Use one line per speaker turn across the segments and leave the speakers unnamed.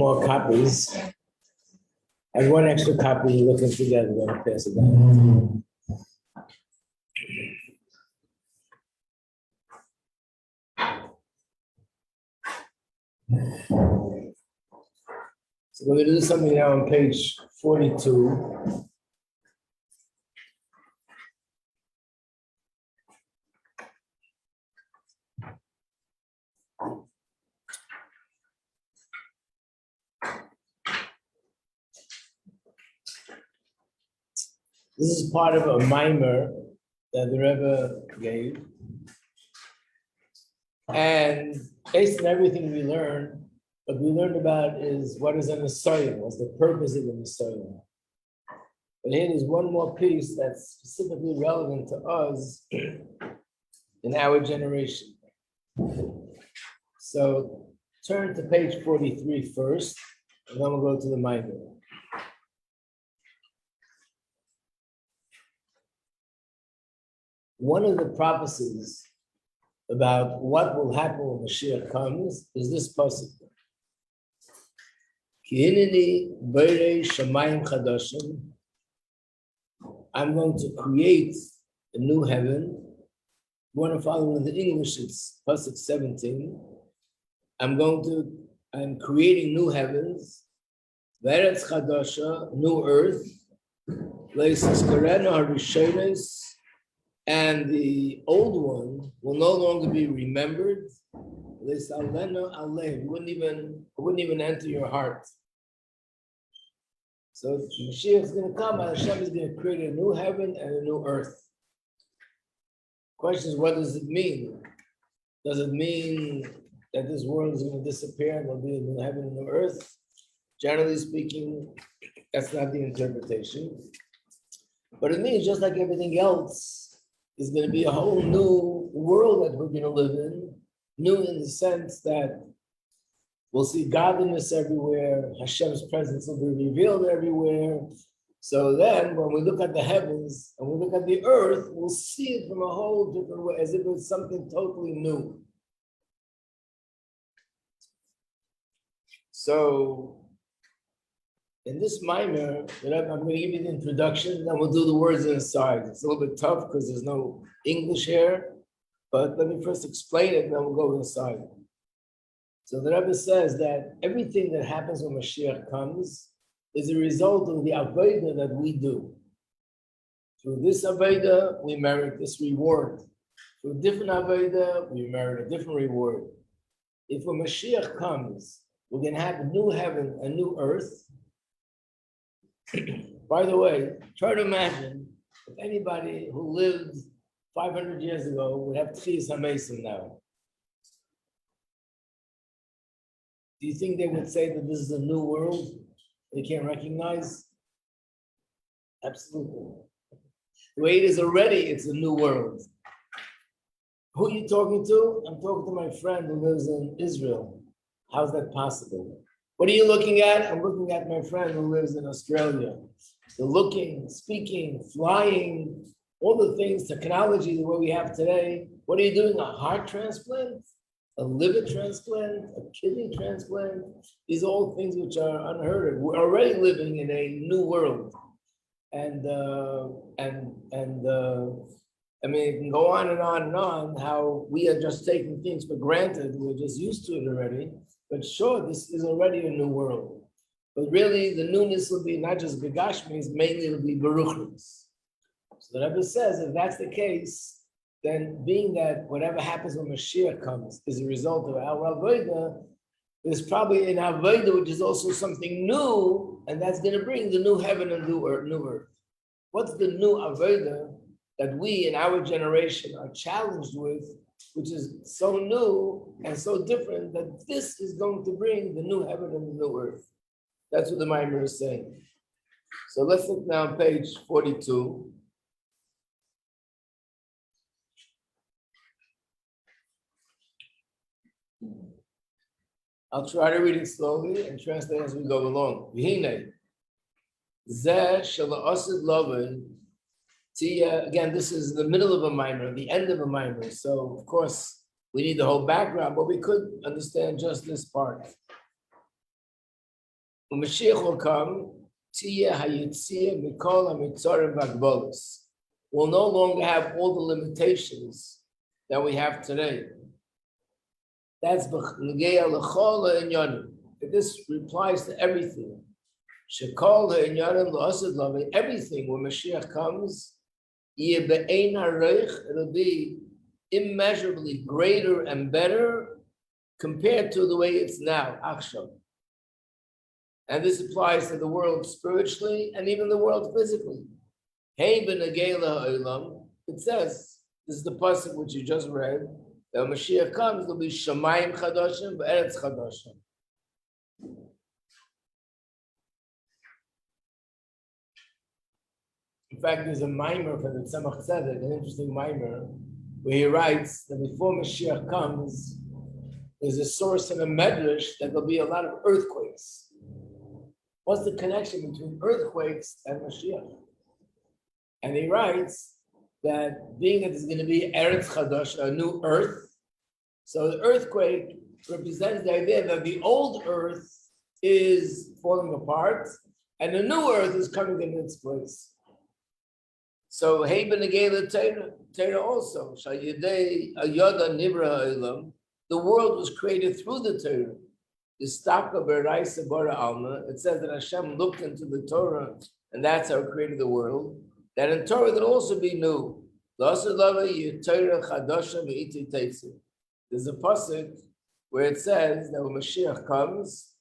more copies. And one extra copy you're looking together, we're going to pass it down. So we're going to do something now on page 42. This is part of a Mamar that the Rebbe gave. And based on everything we learned, what we learned about is what is a Messiah, what's the purpose of the Messiah. But here there's one more piece that's specifically relevant to us in our generation. So turn to page 43 first, and then we'll go to the Mamar. One of the prophecies about what will happen when Mashiach comes is this pasuk. Ki hineni borei shamayim chadashim. I'm going to create a new heaven. You want to follow in the English, it's pasuk 17. I'm creating new heavens. Ve'eretz chadasha, new earth. Le'siskarenu harishonos. And the old one will no longer be remembered. It wouldn't even enter your heart. So Mashiach is going to come, and Hashem is going to create a new heaven and a new earth. Question is, what does it mean? Does it mean that this world is going to disappear and there'll be a new heaven and a new earth? Generally speaking, that's not the interpretation. But it means just like everything else, is going to be a whole new world that we're going to live in, new in the sense that we'll see godliness everywhere, Hashem's presence will be revealed everywhere. So then when we look at the heavens and we look at the earth, we'll see it from a whole different way, as if it's something totally new. So in this Mamar, I'm going to give you the introduction, then we'll do the words inside. It's a little bit tough because there's no English here, but let me first explain it, and then we'll go inside. So the Rebbe says that everything that happens when Mashiach comes is a result of the avodah that we do. Through this avodah, we merit this reward. Through different avodah, we merit a different reward. If when Mashiach comes, we're going to have a new heaven, a new earth. By the way, try to imagine if anybody who lived 500 years ago would have Tchias HaMesim now. Do you think they would say that this is a new world they can't recognize? Absolutely. The way it is already, it's a new world. Who are you talking to? I'm talking to my friend who lives in Israel. How's that possible? What are you looking at? I'm looking at my friend who lives in Australia. The looking, speaking, flying, all the things, technology, the way we have today. What are you doing? A heart transplant? A liver transplant? A kidney transplant? These are all things which are unheard of. We're already living in a new world. And I mean, it can go on and on and on, how we are just taking things for granted. We're just used to it already. But sure, this is already a new world. But really, the newness will be not just Begashmis, mainly it'll be Baruchnis. So the Rebbe says, if that's the case, then being that whatever happens when Mashiach comes is a result of our Avodah, there's probably an Avodah which is also something new, and that's going to bring the new heaven and new earth. What's the new Avodah that we in our generation are challenged with, which is so new and so different that this is going to bring the new heaven and the new earth? That's what the Mamar is saying. So let's look now on page 42. I'll try to read it slowly and translate as we go along. Again, this is the middle of a Mamar, the end of a Mamar. So, of course, we need the whole background, but we could understand just this part. When Mashiach will come, Tziyah hayitziyah mikol hamitzorim v'agbolos. We'll no longer have all the limitations that we have today. That's b'negei l'chol ha'inyanim. This replies to everything. Shekol ha'inyanim l'asad lavi. Everything when Mashiach comes, yeh be'ein hareich. It'll be immeasurably greater and better compared to the way it's now. Achshav. And this applies to the world spiritually and even the world physically. Hey b'negei la'olam. It says, this is the pasuk which you just read, that when Mashiach comes, there'll be shamayim chadashim v'eretz chadashim. In fact, there's a mimer for the Tzemach Tzedek, an interesting mimer, where he writes that before Mashiach comes, there's a source in a medrash that there'll be a lot of earthquakes. What's the connection between earthquakes and Mashiach? And he writes that being that there's going to be Eretz Chadash, a new earth, so the earthquake represents the idea that the old earth is falling apart and the new earth is coming in its place. So hey b'negei Torah also, shayidei ayoda nivra ha'olam, the world was created through the Torah. It says that Hashem looked into the Torah, and that's how He created the world. That in Torah there'll also be new. There's a pasuk where it says that when Mashiach comes,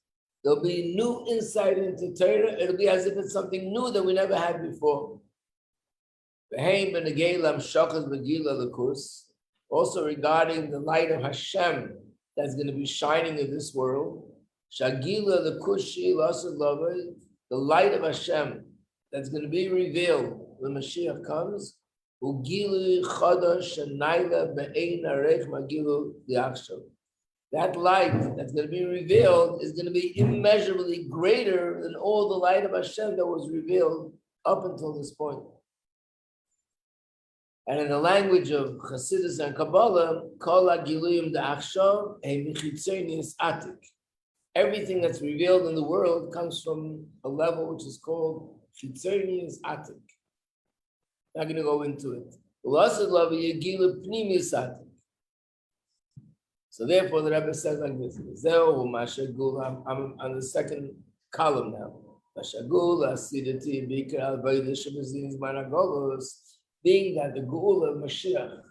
there'll be new insight into Torah. It'll be as if it's something new that we never had before. Also regarding the light of Hashem that's going to be shining in this world. Shagila the Kushi, the light of Hashem that's going to be revealed when Mashiach comes. That light that's going to be revealed is going to be immeasurably greater than all the light of Hashem that was revealed up until this point. And in the language of Chassidus and Kabbalah, Kol HaGiluyim Da'achshav Michitzonius Atik. Everything that's revealed in the world comes from a level which is called Chitzonius Atik. Not going to go into it. So therefore, the Rebbe says like this: I'm on the second column now. Being that the Geula of Mashiach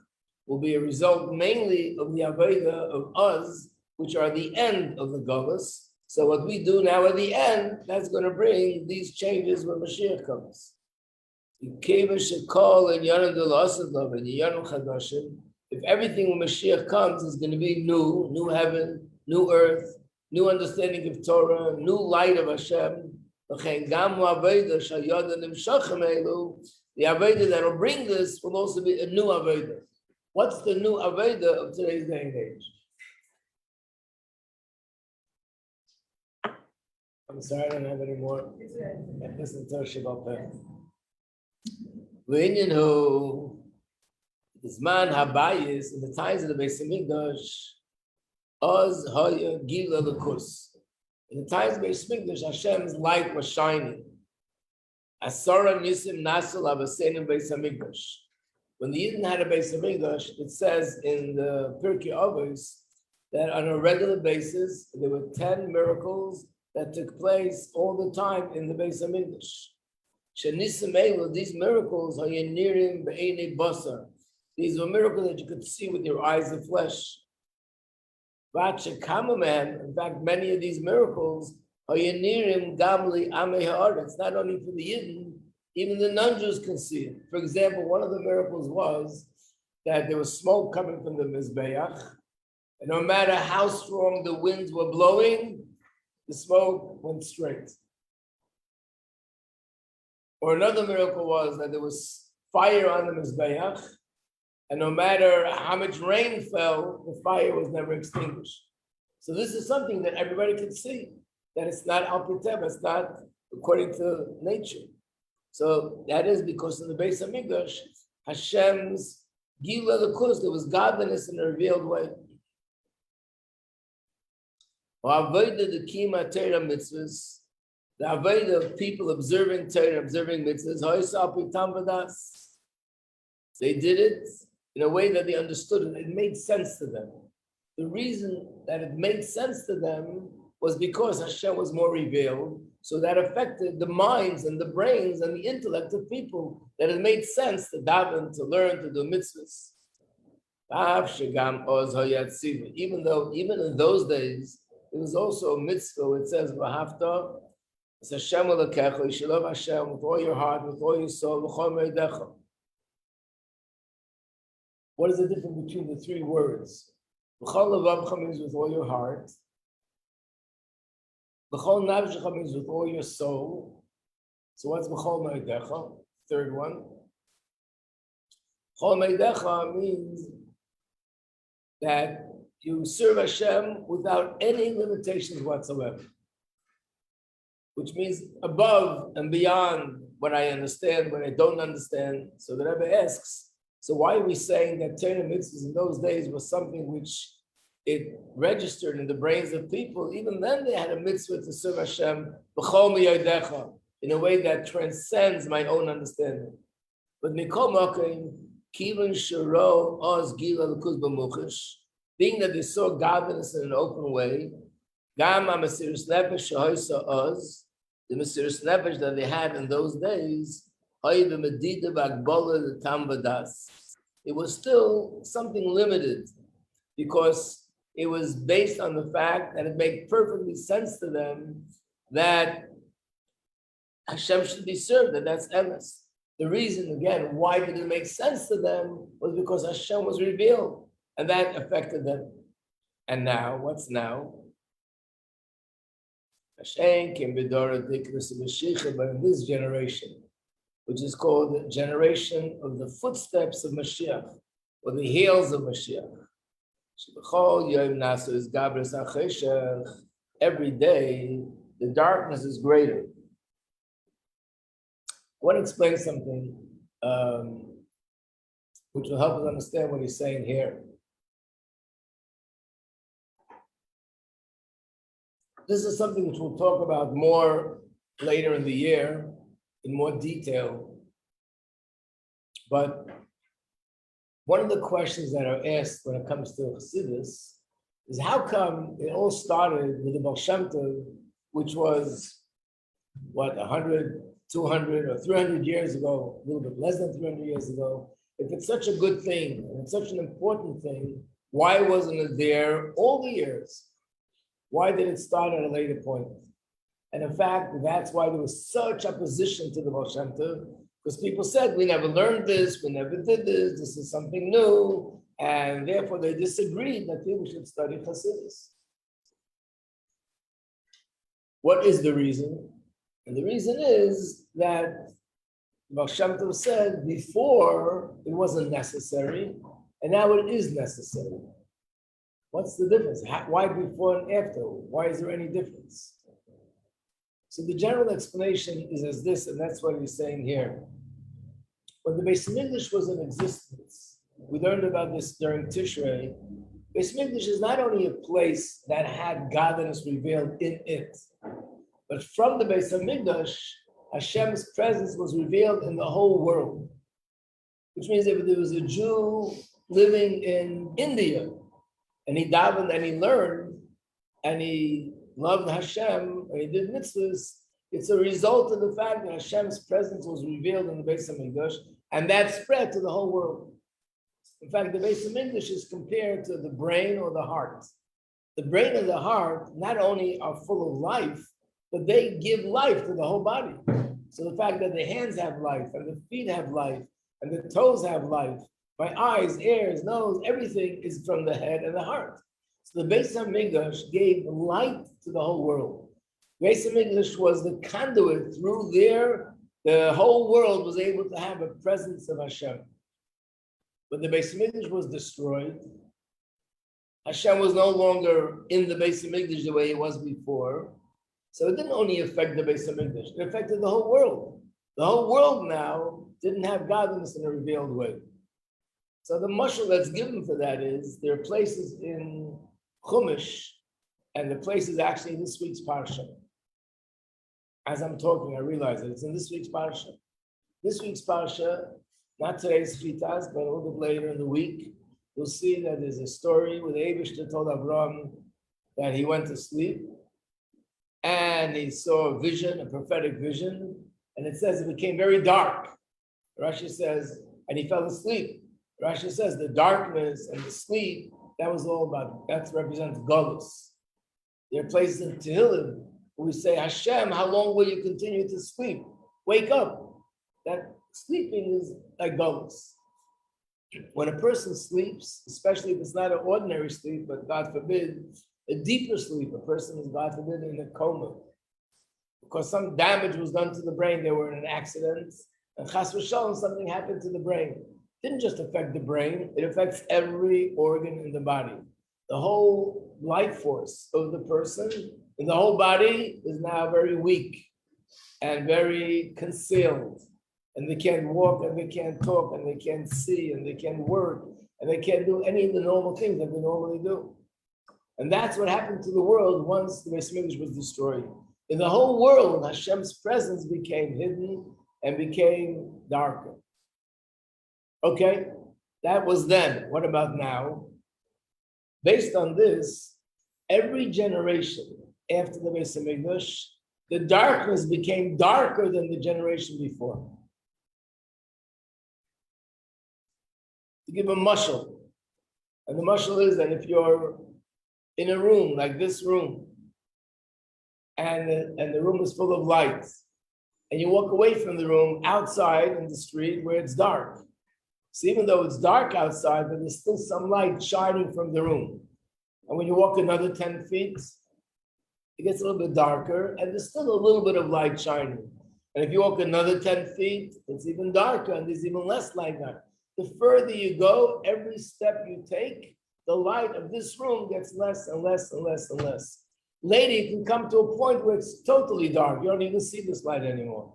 will be a result mainly of the Avodah of us, which are the end of the Golus. So what we do now at the end, that's going to bring these changes when Mashiach comes. If everything when Mashiach comes is going to be new, new heaven, new earth, new understanding of Torah, new light of Hashem, the Avodah that will bring this will also be a new Avodah. What's the new Avodah of today's day and age? I'm sorry, I don't have any more. Listen to Shabbat Peh. V'inyan this man Habayis in the times of the Beis Hamikdash, Oz Haya Gila L'Kus. In the times of Beis Hamikdash, Hashem's light was shining. Asara Nisim Nasal Avasenim Beis Hamikdash. When the Yidden had a Beis Hamikdash, it says in the Pirkei Avos that on a regular basis there were 10 miracles that took place all the time in the Beis Hamikdash. Shenisim Elu, these miracles are Yenirim Be'enei Basar. These were miracles that you could see with your eyes of flesh. In fact, many of these miracles are Yenirim Gamli Amei Ha'aretz. It's not only for the Yidden, even the non-Jews can see it. For example, one of the miracles was that there was smoke coming from the Mizbeach, and no matter how strong the winds were blowing, the smoke went straight. Or another miracle was that there was fire on the Mizbeach, and no matter how much rain fell, the fire was never extinguished. So this is something that everybody can see, that it's not al piteva, it's not according to nature. So that is because in the Beis Hamikdash, Hashem's Gila L'Kus, there was godliness in a revealed way. The Kima Torah mitzvahs, The avodah of people observing Torah, observing mitzvahs, they did it in a way that they understood it. It made sense to them. The reason that it made sense to them was because Hashem was more revealed, so that affected the minds and the brains and the intellect of people, that it made sense to daven, to learn, to do mitzvahs. Even in those days, it was also a mitzvah. It says, "V'hafta." It's Hashem Elokecha. You should love Hashem with all your heart, with all your soul. What is the difference between the three words? B'chol levavcha means with all your heart. B'chol nafshecha means with all your soul. So what's b'chol meidecha? Third one. B'chol meidecha means that you serve Hashem without any limitations whatsoever, which means above and beyond what I understand, what I don't understand. So the Rebbe asks, so why are we saying that Torah mitzvahs in those days was something which it registered in the brains of people? Even then they had a mitzvah to serve Hashem b'chol miyodecha, in a way that transcends my own understanding. But mikol makom, kivan sharo oz gila l'kuz b'muchash, being that they saw godliness in an open way, gam ha-mesiras nefesh shehoisa oz, the mesiras nefesh that they had in those days, it was still something limited, because it was based on the fact that it made perfectly sense to them that Hashem should be served, and that's emes. The reason, again, why did it make sense to them was because Hashem was revealed, and that affected them. And now, what's now? Hashem came b'dora dikras Mashiach, but in this generation, which is called the generation of the footsteps of Mashiach, or the heels of Mashiach. Every day, the darkness is greater. I want to explain something which will help us understand what he's saying here. This is something which we'll talk about more later in the year, in more detail. But one of the questions that are asked when it comes to Chassidus is how come it all started with the Baal Shem Tov, which was, 100, 200, or 300 years ago, a little bit less than 300 years ago. If it's such a good thing, and it's such an important thing, why wasn't it there all the years? Why did it start at a later point? And in fact, that's why there was such opposition to the Baal Shem Tov, because people said, we never learned this, we never did this, this is something new, and therefore they disagreed that people should study Chassidus. What is the reason? And the reason is that Baal Shem Tov said before it wasn't necessary, and now it is necessary. What's the difference? Why before and after? Why is there any difference? So the general explanation is as this, and that's what he's saying here. When the Beis Hamikdash was in existence, we learned about this during Tishrei. Beis Hamikdash is not only a place that had godliness revealed in it, but from the Beis Hamikdash, Hashem's presence was revealed in the whole world. Which means if there was a Jew living in India, and he davened and he learned, and he loved Hashem, and he did mitzvahs, it's a result of the fact that Hashem's presence was revealed in the Beis Hamikdash, and that spread to the whole world. In fact, the Beis Hamikdash is compared to the brain or the heart. The brain and the heart not only are full of life, but they give life to the whole body. So the fact that the hands have life, and the feet have life, and the toes have life, my eyes, ears, nose, everything is from the head and the heart. So the Beis Hamikdash gave light to the whole world. Beis Hamikdash was the conduit through there. The whole world was able to have a presence of Hashem. When the Beis Hamikdash was destroyed, Hashem was no longer in the Beis Hamikdash the way it was before. So it didn't only affect the Beis Hamikdash, it affected the whole world. The whole world now didn't have godliness in a revealed way. So the mashal that's given for that is there are places in Chumash, and the places actually in this week's parsha, As I'm talking, I realize that it's in this week's parsha. This week's parsha, not today's Chitas, but a little bit later in the week, you'll see that there's a story where the Eibishter told Abraham that he went to sleep and he saw a vision, a prophetic vision, and it says it became very dark. Rashi says, and he fell asleep. Rashi says the darkness and the sleep, that was all about, that represents Golus. There are places in Tehillim where we say, Hashem, how long will you continue to sleep? Wake up. That sleeping is like Golus. When a person sleeps, especially if it's not an ordinary sleep, but God forbid, a deeper sleep, a person is, God forbid, in a coma, because some damage was done to the brain, they were in an accident, and chas v'shalom, something happened to the brain. It didn't just affect the brain, it affects every organ in the body. The whole life force of the person in the whole body is now very weak and very concealed. And they can't walk, and they can't talk, and they can't see, and they can't work, and they can't do any of the normal things that they normally do. And that's what happened to the world once the Beis Mikdash was destroyed. In the whole world, Hashem's presence became hidden and became darker. Okay, that was then. What about now? Based on this, every generation after the Beis Mikdash, the darkness became darker than the generation before. To give a mashal, and the mashal is that if you're in a room like this room, and the room is full of lights, and you walk away from the room outside in the street where it's dark. So even though it's dark outside, but there's still some light shining from the room. And when you walk another 10 feet, it gets a little bit darker, and there's still a little bit of light shining. And if you walk another 10 feet, it's even darker, and there's even less light there. The further you go, every step you take, the light of this room gets less and less and less and less. Later, you can come to a point where it's totally dark. You don't even see this light anymore.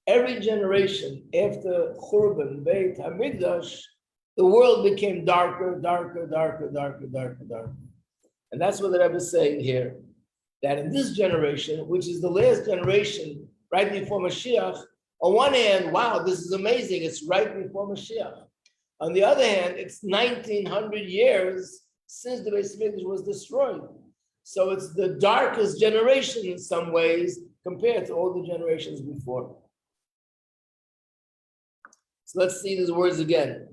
Every generation after Churban, Beit HaMikdash, the world became darker, darker, darker, darker, darker, darker. And that's what the Rebbe is saying here, that in this generation, which is the last generation right before Mashiach, on one hand, wow, this is amazing, it's right before Mashiach. On the other hand, it's 1900 years since the Beis Mikdash was destroyed. So it's the darkest generation in some ways compared to all the generations before. So let's see these words again,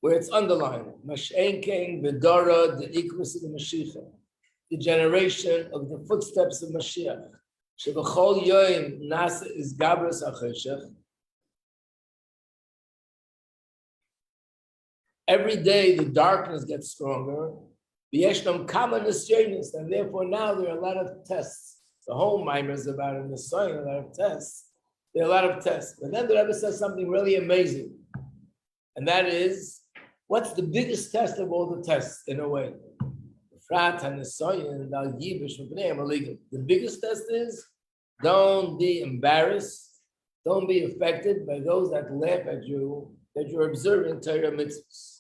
where it's underlined. Mashenkein v'dara de'ikvus of the Mashiach, the generation of the footsteps of Mashiach. Shebachol yoyim nasa is gabras acheshech. Every day the darkness gets stronger. V'yeshnam kama nisyonis, and therefore now there are a lot of tests. The whole Mamar is about in the soil, a lot of tests. There are a lot of tests. But then the Rebbe says something really amazing. And that is, what's the biggest test of all the tests, in a way? The biggest test is, don't be embarrassed, don't be affected by those that laugh at you, that you're observing Torah mitzvahs.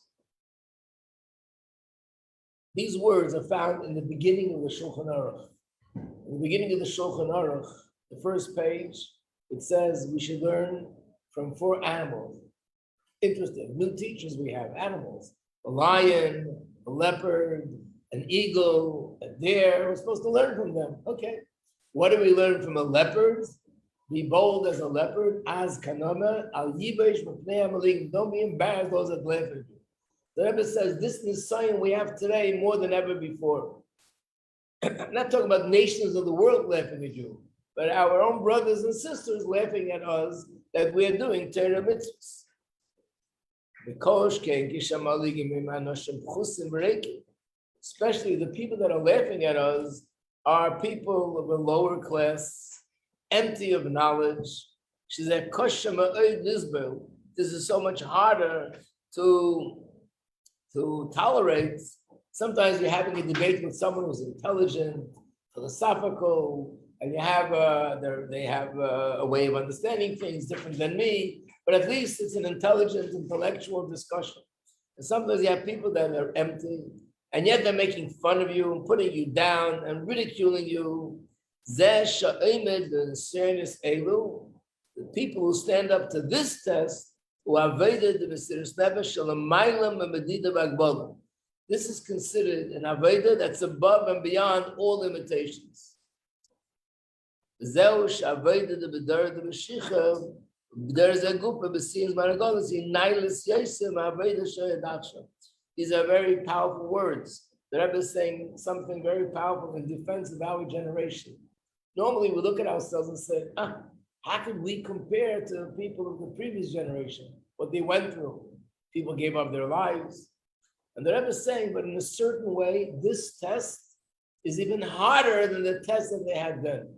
These words are found in the beginning of the Shulchan Aruch. In the beginning of the Shulchan Aruch, the first page, it says we should learn from 4 animals. Interesting, new teachers we have, animals. A lion, a leopard, an eagle, a deer. We're supposed to learn from them. Okay. What do we learn from a leopard? Be bold as a leopard. Az kanoma al yibesh mepnei amalim. Don't be embarrassed those that laugh at you. The Rebbe says this Nisayon we have today more than ever before. I'm not talking about nations of the world laughing at you, but our own brothers and sisters laughing at us that we're doing Torah mitzvahs. Especially the people that are laughing at us are people of a lower class, empty of knowledge. She said, this is so much harder to tolerate. Sometimes you're having a debate with someone who's intelligent, philosophical, and you have they have a way of understanding things different than me, but at least it's an intelligent, intellectual discussion. And sometimes you have people that are empty, and yet they're making fun of you and putting you down and ridiculing you. Zeh sha'omed l'nisyonos elu, the people who stand up to this test, who avoided the mesiras nefesh shalamaylam medida v'agbola. This is considered an avodah that's above and beyond all limitations. Zeu sh'avodah the b'dar the Mashiach, b'dar zegupa b'siyas maragolas yinailis yosem avodah sheyadachshav. These are very powerful words. The Rebbe is saying something very powerful in defense of our generation. Normally, we look at ourselves and say, how could we compare to the people of the previous generation, what they went through? People gave up their lives. And the Rebbe is saying, but in a certain way, this test is even harder than the test that they had then.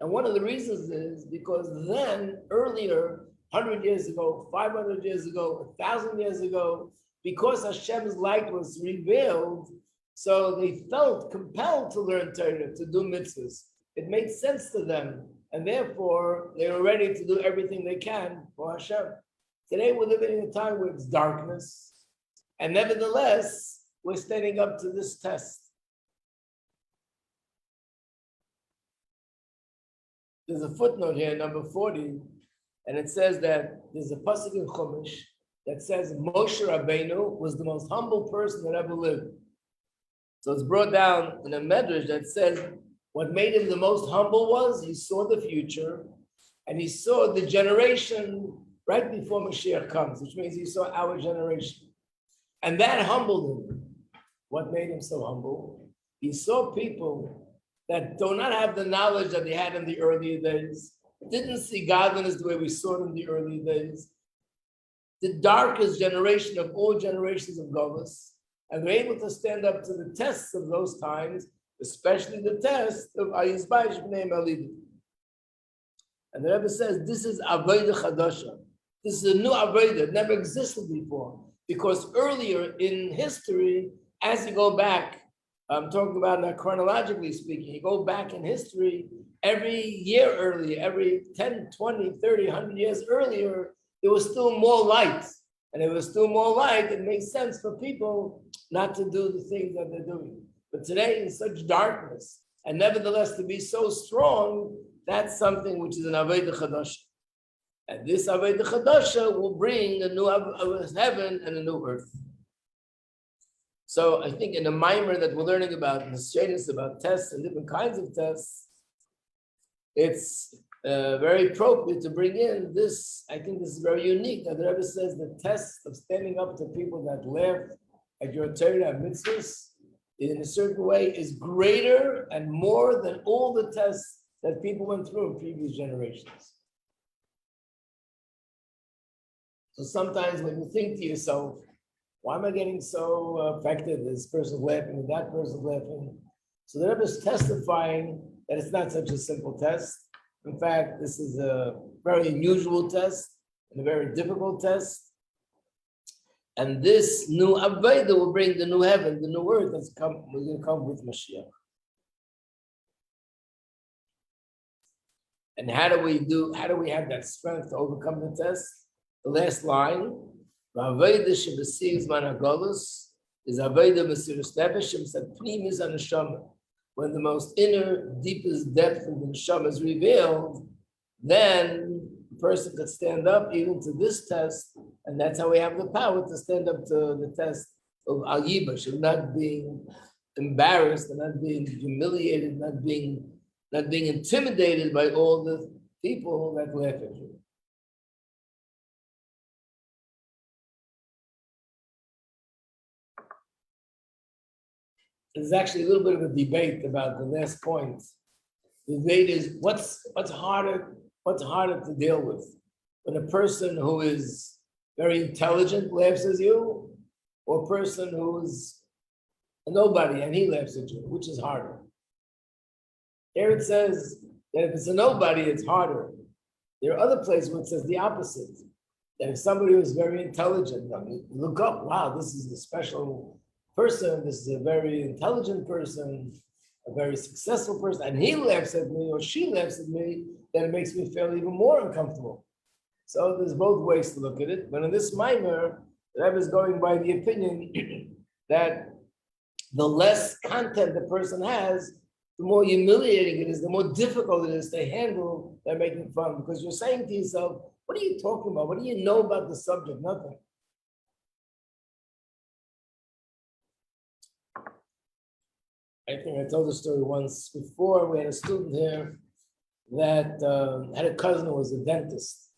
And one of the reasons is because then, earlier, 100 years ago, 500 years ago, 1,000 years ago, because Hashem's light was revealed, so they felt compelled to learn Torah, to do mitzvahs. It made sense to them, and therefore they were ready to do everything they can for Hashem. Today we're living in a time where it's darkness, and nevertheless, we're standing up to this test. There's a footnote here, number 40, and it says that there's a pasuk in Chumash that says Moshe Rabbeinu was the most humble person that ever lived. So it's brought down in a medrash that says what made him the most humble was he saw the future and he saw the generation right before Mashiach comes, which means he saw our generation. And that humbled him. What made him so humble? He saw people that do not have the knowledge that they had in the earlier days, didn't see godliness the way we saw it in the early days, the darkest generation of all generations of Golos, and were able to stand up to the tests of those times, especially the test of Ayizbayish B'nei Melidi. And the Rebbe says, this is Avodah Chadasha. This is a new Avodah, it never existed before. Because earlier in history, as you go back, I'm talking about that chronologically speaking, you go back in history, every year earlier, every 10, 20, 30, 100 years earlier, there was still more light. And if there was still more light, it makes sense for people not to do the things that they're doing. But today, in such darkness, and nevertheless to be so strong, that's something which is an Avodah Chadasha. And this Avodah Chadasha will bring a new heaven and a new earth. So I think in the Mamar that we're learning about, in the students about tests and different kinds of tests, it's very appropriate to bring in this. I think this is very unique that the Rebbe says the test of standing up to people that laugh at your Torah and mitzvahs in a certain way is greater and more than all the tests that people went through in previous generations. So sometimes when you think to yourself, why am I getting so affected? This person's laughing and that person's laughing. So the Rebbe is testifying that it's not such a simple test. In fact, this is a very unusual test and a very difficult test. And this new Avodah will bring the new heaven, the new earth that's going to come with Mashiach. And how do we have that strength to overcome the test? The last line, Avodah shebesiz managolus is Avodah mesiras nefesh pnimis haneshama. When the most inner, deepest depth of the neshama is revealed, then the person can stand up even to this test, and that's how we have the power to stand up to the test of al yibash, of not being embarrassed, and not being humiliated, not being intimidated by all the people that laugh at you. There's actually a little bit of a debate about the last point. The debate is what's harder to deal with? When a person who is very intelligent laughs at you, or a person who's a nobody and he laughs at you, which is harder? Here it says that if it's a nobody, it's harder. There are other places where it says the opposite. That if somebody who's very intelligent, look up, wow, this is a special person, this is a very intelligent person, a very successful person, and he laughs at me or she laughs at me, then it makes me feel even more uncomfortable. So there's both ways to look at it. But in this Mamar, the Rebbe is going by the opinion that the less content the person has, the more humiliating it is, the more difficult it is to handle that making fun, because you're saying to yourself, what are you talking about? What do you know about the subject? Nothing. I think I told the story once before. We had a student here that had a cousin who was a dentist.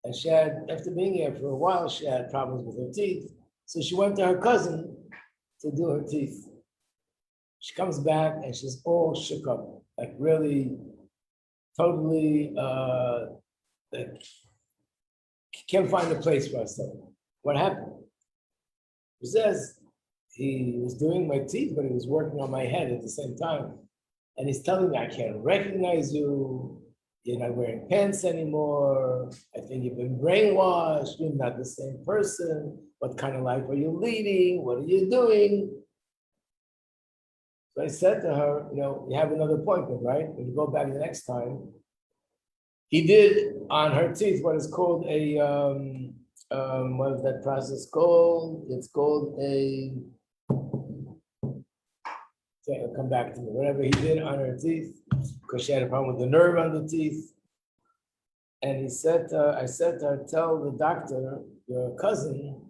And she had, after being here for a while, she had problems with her teeth. So she went to her cousin to do her teeth. She comes back and she's all shook up, like really, totally, like, can't find a place for herself. What happened? She says, he was doing my teeth, but he was working on my head at the same time. And he's telling me, I can't recognize you. You're not wearing pants anymore. I think you've been brainwashed. You're not the same person. What kind of life are you leading? What are you doing? So I said to her, you have another appointment, right? When you go back the next time. He did on her teeth what is called a, what is that process called? It's called a, it'll come back to me. Whatever he did on her teeth, because she had a problem with the nerve on the teeth. And he said, I said to her, tell the doctor, your cousin,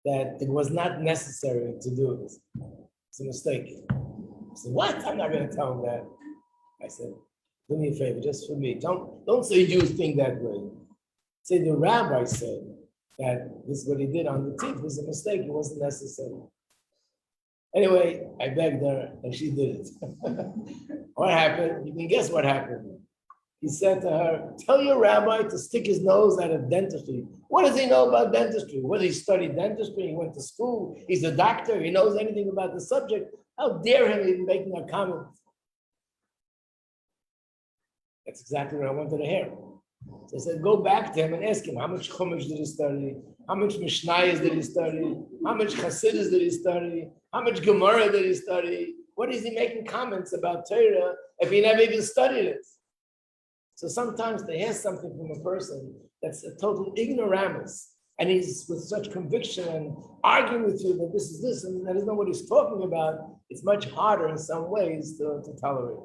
that it was not necessary to do it. It's a mistake. He said, what? I'm not going to tell him that. I said, do me a favor, just for me. Don't say Jews think that way. Say the rabbi said that this is what he did on the teeth was a mistake. It wasn't necessary. Anyway, I begged her and she did it. What happened? You can guess what happened. He said to her, tell your rabbi to stick his nose out of dentistry. What does he know about dentistry? Whether he studied dentistry, he went to school, he's a doctor, he knows anything about the subject. How dare him even making a comment? That's exactly what I wanted to hear. So I said, go back to him and ask him, how much Chumash did he study? How much Mishnayos did he study? How much Chassidus did he study? How much Gemara did he study? What is he making comments about Torah if he never even studied it? So sometimes to hear something from a person that's a total ignoramus, and he's with such conviction and arguing with you that this is this, and that is not what he's talking about, it's much harder in some ways to tolerate.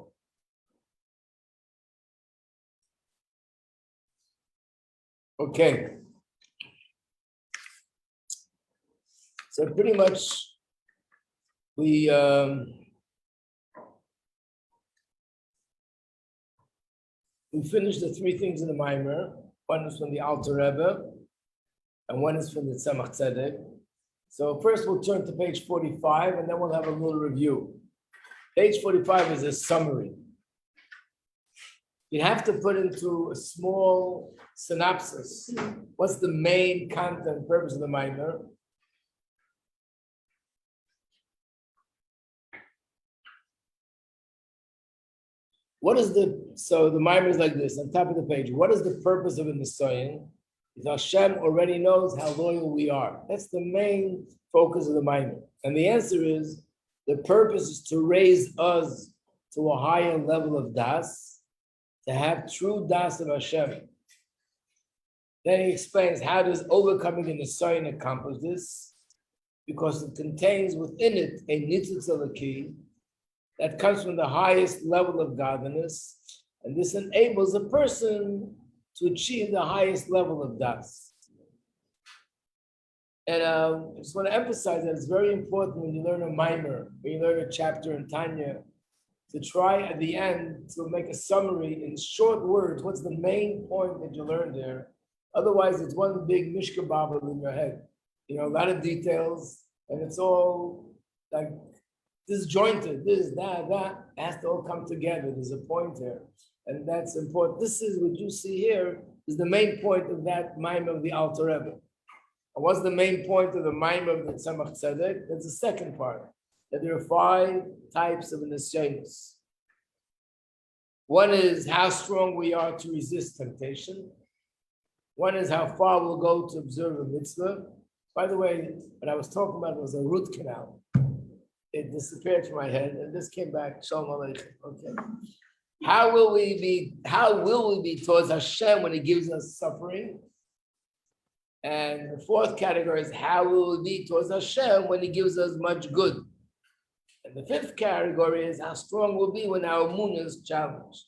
Okay. So pretty much we finished the three things in the Mamar. One is from the Alter Rebbe, and one is from the Tzemach Tzedek. So first we'll turn to page 45, and then we'll have a little review. Page 45 is a summary. You have to put into a small synopsis. What's the main content, purpose of the Mamar? So the Mamar is like this, on top of the page. What is the purpose of a Nisayan? Hashem already knows how loyal we are. That's the main focus of the Mamar. And the answer is, the purpose is to raise us to a higher level of das, to have true das of Hashem. Then he explains, how does overcoming a Nisayan accomplish this? Because it contains within it a nitzutz elokei that comes from the highest level of godliness, and this enables a person to achieve the highest level of das. And I just want to emphasize that it's very important when you learn a Mamar, when you learn a chapter in Tanya, to try at the end to make a summary in short words. What's the main point that you learned there? Otherwise, it's one big mishka babel in your head. A lot of details, and it's all like disjointed, this, that, has to all come together. There's a point there, and that's important. This is what you see here, is the main point of that Mamar of the Alter Rebbe. And what's the main point of the Mamar of the Tzemach Tzedek? That's the second part, that there are 5 types of nisyanos. One is how strong we are to resist temptation. One is how far we'll go to observe a mitzvah. By the way, what I was talking about was a root canal. It disappeared from my head, and this came back. Shalom Aleichem. Okay. How will we be towards Hashem when He gives us suffering? And the fourth category is how will we be towards Hashem when He gives us much good? And the fifth category is how strong we'll be when our emunah is challenged.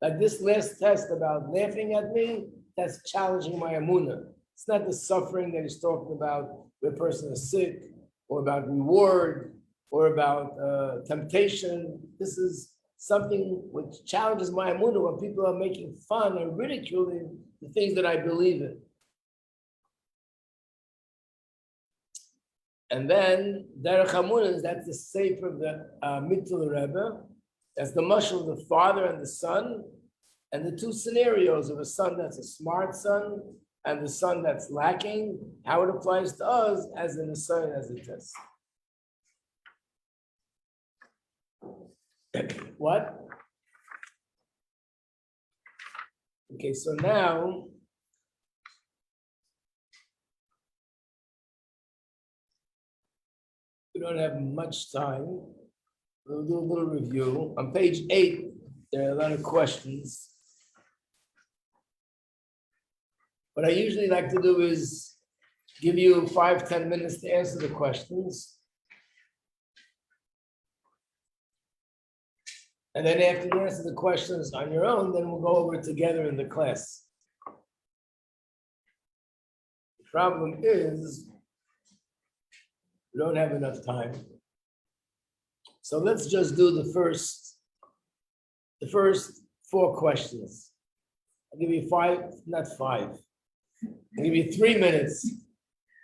Like this last test about laughing at me, that's challenging my emunah. It's not the suffering that he's talking about where a person is sick, or about reward, or about temptation. This is something which challenges my emunah when people are making fun and ridiculing the things that I believe in. And then Derech Hamunah, that's the sefer of the Mittel Rebbe. That's the mashal of the father and the son, and the two scenarios of a son that's a smart son and the son that's lacking, how it applies to us as in the son as a test. What? Okay, so now we don't have much time. We'll do a little review. On page 8, there are a lot of questions. What I usually like to do is give you 5-10 minutes to answer the questions. And then after you answer the questions on your own, then we'll go over it together in the class. The problem is we don't have enough time. So let's just do the first 4 questions. I'll give you 5, not 5. I'll give you 3 minutes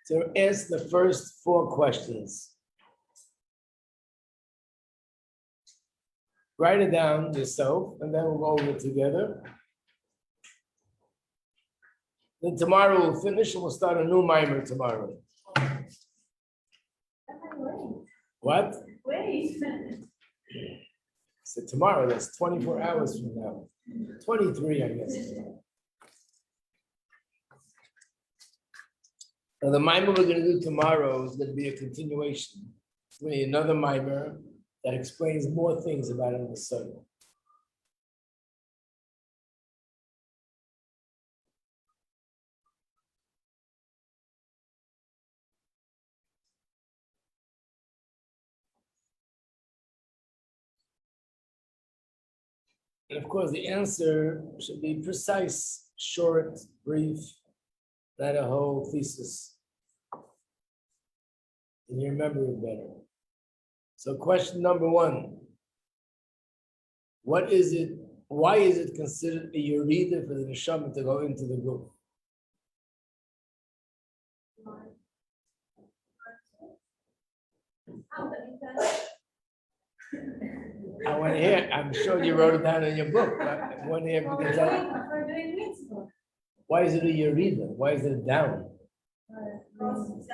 to answer the first 4 questions. Write it down yourself, and then we'll go over it together. Then tomorrow we'll finish, and we'll start a new Mamar tomorrow. What?
Wait.
So tomorrow, that's 24 hours from now. 23, I guess. Now the Mamar we're going to do tomorrow is going to be a continuation. It's going to be another Mamar that explains more things about it in the Sun. And of course, the answer should be precise, short, brief, not a whole thesis. And you remember it better. So question number 1. What is it? Why is it considered a yerida for the neshama to go into the guf? I want to hear. I'm sure you wrote it down in your book. I want to hear if you can tell. Why is it a yerida? Why is it down?
Because this is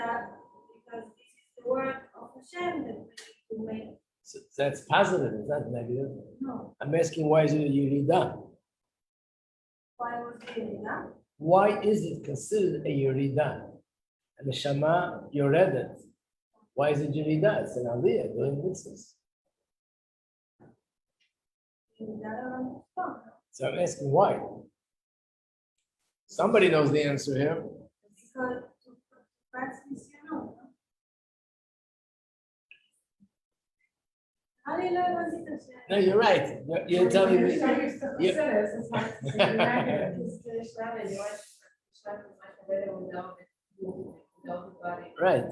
the word of Hashem that we make.
So that's positive. It's not negative.
No.
I'm asking why is it a yerida?
Why was it yerida?
Why is it considered a yerida? And the Shama yoredet. Why is it yerida? It's an aliyah doing mitzvahs. So I'm asking why. Somebody knows the answer here.
Because to practice, you know.
No, you're right. You're telling me. Right.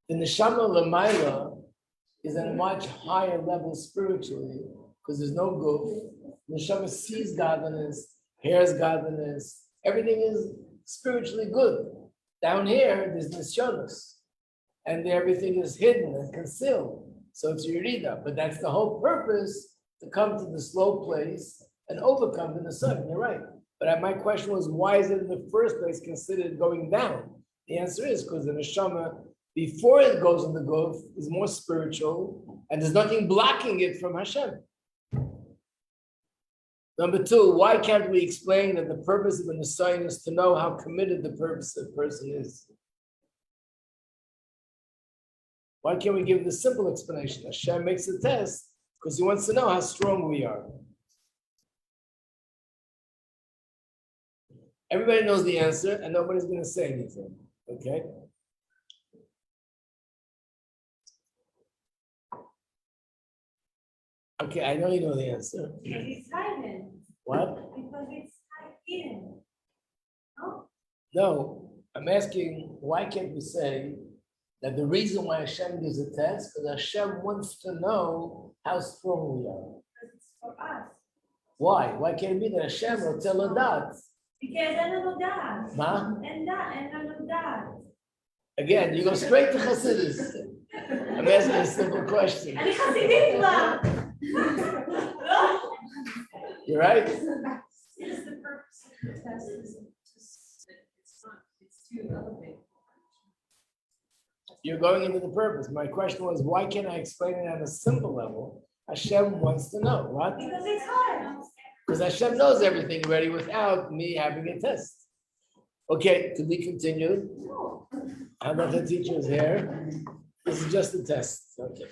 The neshama l'mayla is at a much higher level spiritually because there's no guf. Neshama sees godliness, hears godliness. Everything is spiritually good. Down here, there's nisyonos, and everything is hidden and concealed. So it's yerida, but that's the whole purpose, to come to the slow place and overcome the sun. You're right. But my question was, why is it in the first place considered going down? The answer is because the neshama, before it goes in the guf, is more spiritual, and there's nothing blocking it from Hashem. Number 2, why can't we explain that the purpose of the Nisayon is to know how committed the purpose of the person is? Why can't we give the simple explanation? Hashem makes a test because he wants to know how strong we are. Everybody knows the answer and nobody's going to say anything, okay? Okay, I know you know the answer.
Because it's hidden.
What?
Because it's hidden. No?
No, I'm asking, why can't we say that the reason why Hashem gives a test, because Hashem wants to know how strong we are.
Because it's for us.
Why? Why can't it be that Hashem will tell her that?
Because I don't know that.
Huh?
And I don't know that.
Again, you go straight to Chassidus. I'm asking a simple question.
אני חסידית לה.
You're right?
Is the purpose of the test is it's to elevate.
You're going into the purpose. My question was, why can't I explain it at a simple level? Hashem wants to know. What?
Because it's hard.
Because Hashem knows everything already without me having a test. Okay, could we continue? How about the teachers here? This is just a test. Okay.